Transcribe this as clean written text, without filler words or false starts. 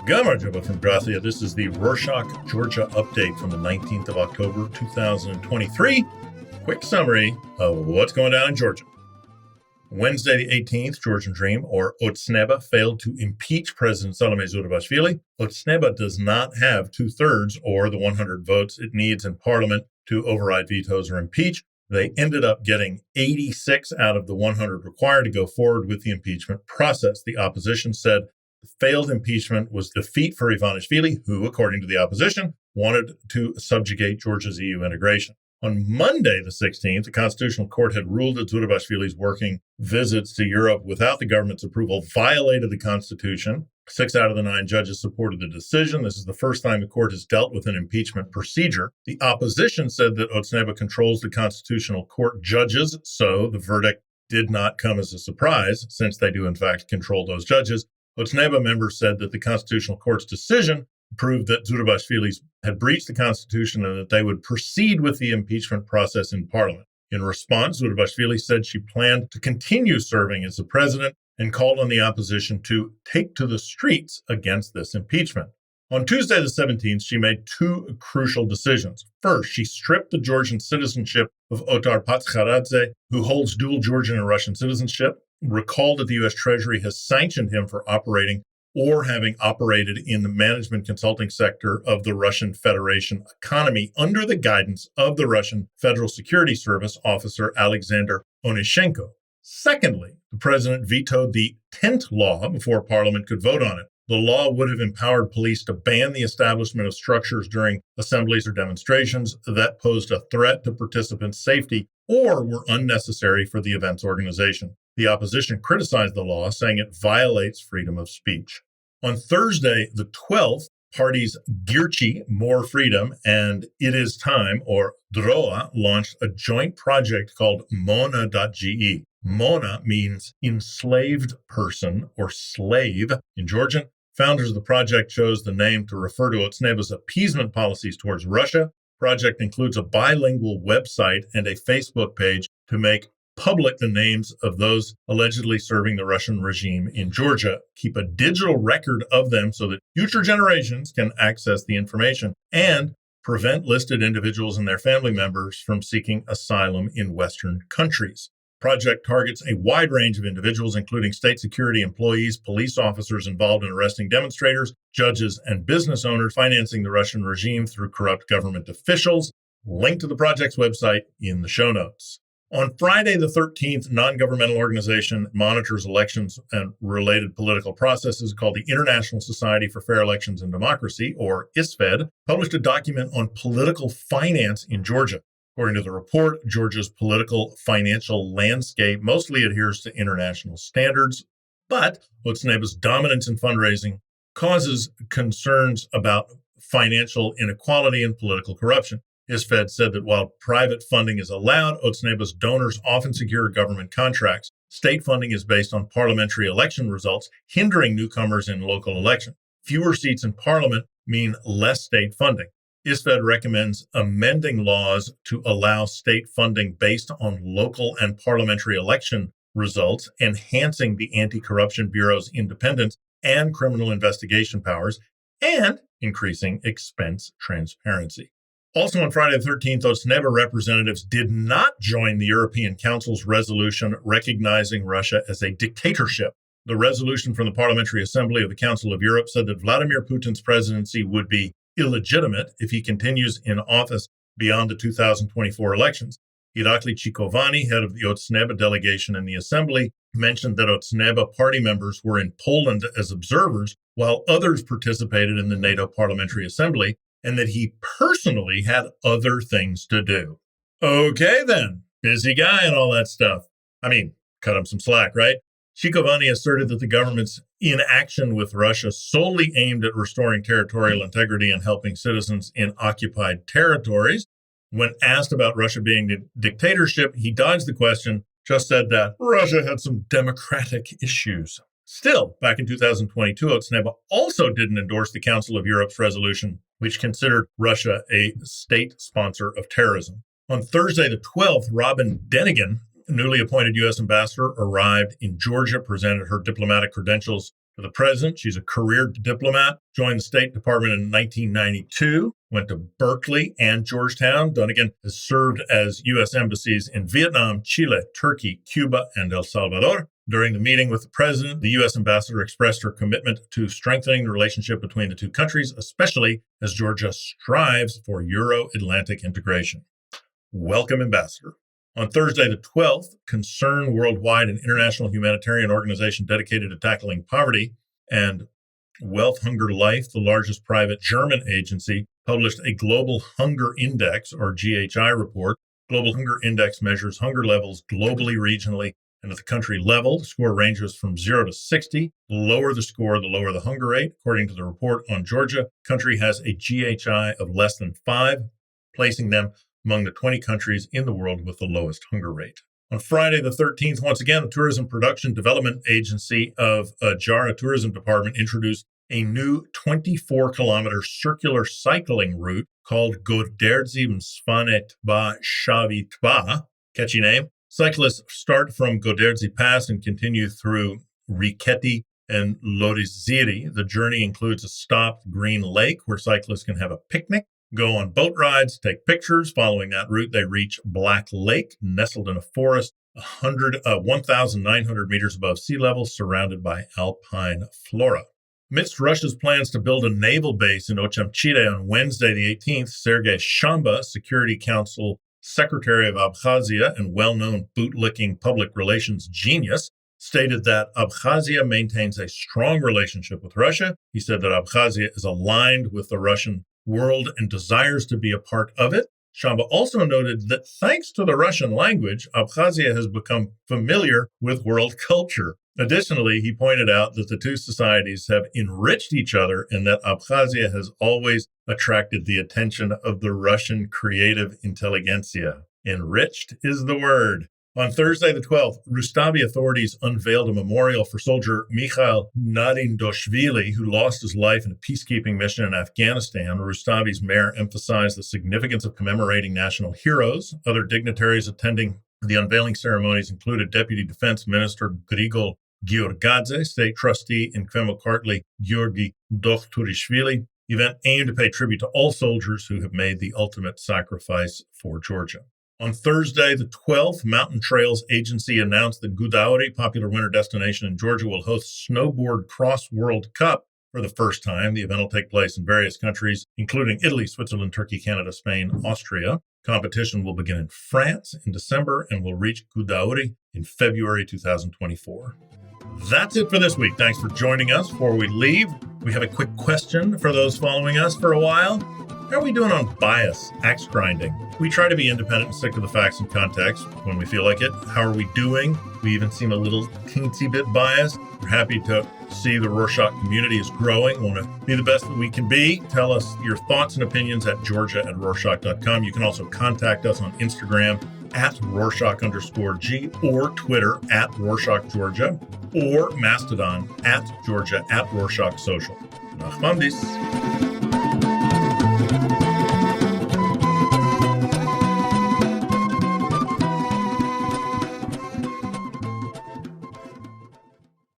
Gamarjaba from Abkhazia. This is the Rorshok, Georgia update from the 19th of October, 2023. Quick summary of what's going down in Georgia. Wednesday the 18th, Georgian Dream, or Otsneba, failed to impeach President Zourabichvili. Otsneba does not have 2/3 or the 100 votes it needs in parliament to override vetoes or impeach. They ended up getting 86 out of the 100 required to go forward with the impeachment process. The opposition said the failed impeachment was defeat for Ivanishvili, who, according to the opposition, wanted to subjugate Georgia's EU integration. On Monday, the 16th, the Constitutional Court had ruled that Zourabichvili's working visits to Europe without the government's approval violated the Constitution. 6 out of the 9 judges supported the decision. This is the first time the court has dealt with an impeachment procedure. The opposition said that Otsneba controls the Constitutional Court judges, so the verdict did not come as a surprise, since they do in fact control those judges. Otsneba members said that the Constitutional Court's decision proved that Zourabichvili had breached the Constitution and that they would proceed with the impeachment process in Parliament. In response, Zourabichvili said she planned to continue serving as the president and called on the opposition to take to the streets against this impeachment. On Tuesday the 17th, she made 2 crucial decisions. First, she stripped the Georgian citizenship of Otar Parskhaladze, who holds dual Georgian and Russian citizenship. Recall that the U.S. Treasury has sanctioned him for operating or having operated in the management consulting sector of the Russian Federation economy under the guidance of the Russian Federal Security Service officer Alexander Onishenko. Secondly, the president vetoed the tent law before Parliament could vote on it. The law would have empowered police to ban the establishment of structures during assemblies or demonstrations that posed a threat to participants' safety or were unnecessary for the event's organization. The opposition criticized the law, saying it violates freedom of speech. On Thursday, the 12th, parties Girchi, More Freedom, and It Is Time, or DROA, launched a joint project called Mona.ge. Mona means enslaved person or slave in Georgian. Founders of the project chose the name to refer to Otsneba's appeasement policies towards Russia. The project includes a bilingual website and a Facebook page to make public the names of those allegedly serving the Russian regime in Georgia, keep a digital record of them so that future generations can access the information, and prevent listed individuals and their family members from seeking asylum in Western countries. Project targets a wide range of individuals, including state security employees, police officers involved in arresting demonstrators, judges, and business owners financing the Russian regime through corrupt government officials. Link to the project's website in the show notes. On Friday the 13th, non-governmental organization monitors elections and related political processes called the International Society for Fair Elections and Democracy, or ISFED, published a document on political finance in Georgia. According to the report, Georgia's political financial landscape mostly adheres to international standards, but Otsneba's dominance in fundraising causes concerns about financial inequality and political corruption. ISFED said that while private funding is allowed, Otsneba's donors often secure government contracts. State funding is based on parliamentary election results, hindering newcomers in local elections. Fewer seats in parliament mean less state funding. ISFED recommends amending laws to allow state funding based on local and parliamentary election results, enhancing the Anti-Corruption Bureau's independence and criminal investigation powers, and increasing expense transparency. Also on Friday the 13th, Otsneba representatives did not join the European Council's resolution recognizing Russia as a dictatorship. The resolution from the Parliamentary Assembly of the Council of Europe said that Vladimir Putin's presidency would be illegitimate if he continues in office beyond the 2024 elections. Irakli Chikovani, head of the Otsneba delegation in the Assembly, mentioned that Otsneba party members were in Poland as observers, while others participated in the NATO Parliamentary Assembly, and that he personally had other things to do. Okay then, busy guy and all that stuff. I mean, cut him some slack, right? Chikovani asserted that the government's inaction with Russia solely aimed at restoring territorial integrity and helping citizens in occupied territories. When asked about Russia being a dictatorship, he dodged the question, just said that Russia had some democratic issues. Still, back in 2022, Otsneba also didn't endorse the Council of Europe's resolution, which considered Russia a state sponsor of terrorism. On Thursday, the 12th, Robin Denigan, newly appointed U.S. ambassador, arrived in Georgia, presented her diplomatic credentials For the president, she's a career diplomat, joined the State Department in 1992, went to Berkeley and Georgetown, then again has served as U.S. embassies in Vietnam, Chile, Turkey, Cuba, and El Salvador. During the meeting with the president, the U.S. ambassador expressed her commitment to strengthening the relationship between the two countries, especially as Georgia strives for Euro-Atlantic integration. Welcome, Ambassador. On Thursday, the 12th, Concern Worldwide, an international humanitarian organization dedicated to tackling poverty, and Wealth Hunger Life, the largest private German agency, published a Global Hunger Index, or GHI report. Global Hunger Index measures hunger levels globally, regionally, and at the country level. The score ranges from 0 to 60. The lower the score, the lower the hunger rate. According to the report on Georgia, the country has a GHI of less than 5, placing them among the 20 countries in the world with the lowest hunger rate. On Friday, the 13th, once again, the Tourism Production Development Agency of Adjara Tourism Department introduced a new 24-kilometer circular cycling route called Goderzi-Msvanetba Shavitba. Catchy name. Cyclists start from Goderzi Pass and continue through Riketi and Lodiziri. The journey includes a stopped green lake where cyclists can have a picnic, go on boat rides, take pictures. Following that route, they reach Black Lake, nestled in a forest 1,900 meters above sea level, surrounded by alpine flora. Amidst Russia's plans to build a naval base in Otsneba on Wednesday, the 18th, Sergei Shamba, Security Council Secretary of Abkhazia and well-known bootlicking public relations genius, stated that Abkhazia maintains a strong relationship with Russia. He said that Abkhazia is aligned with the Russian world and desires to be a part of it. Shamba also noted that thanks to the Russian language, Abkhazia has become familiar with world culture. Additionally, he pointed out that the two societies have enriched each other and that Abkhazia has always attracted the attention of the Russian creative intelligentsia. Enriched is the word. On Thursday, the 12th, Rustavi authorities unveiled a memorial for soldier Mikheil Narindoshvili, who lost his life in a peacekeeping mission in Afghanistan. Rustavi's mayor emphasized the significance of commemorating national heroes. Other dignitaries attending the unveiling ceremonies included Deputy Defense Minister Grigol Georgadze, State Trustee in Kvemo-Kartli Georgi Dokhturishvili. The event aimed to pay tribute to all soldiers who have made the ultimate sacrifice for Georgia. On Thursday, the 12th, Mountain Trails Agency announced that Godavari, popular winter destination in Georgia, will host Snowboard Cross World Cup for the first time. The event will take place in various countries, including Italy, Switzerland, Turkey, Canada, Spain, Austria. Competition will begin in France in December and will reach Godavari in February 2024. That's it for this week. Thanks for joining us. Before we leave, we have a quick question for those following us for a while. How are we doing on bias, axe grinding? We try to be independent and stick to the facts and context when we feel like it. How are we doing? We even seem a little teensy bit biased. We're happy to see the Rorshok community is growing. We want to be the best that we can be. Tell us your thoughts and opinions at georgia@rorshok.com. You can also contact us on Instagram at Rorshok_G or Twitter at RorshokGeorgia or Mastodon at Georgia at Rorshok Social. Nachmandis.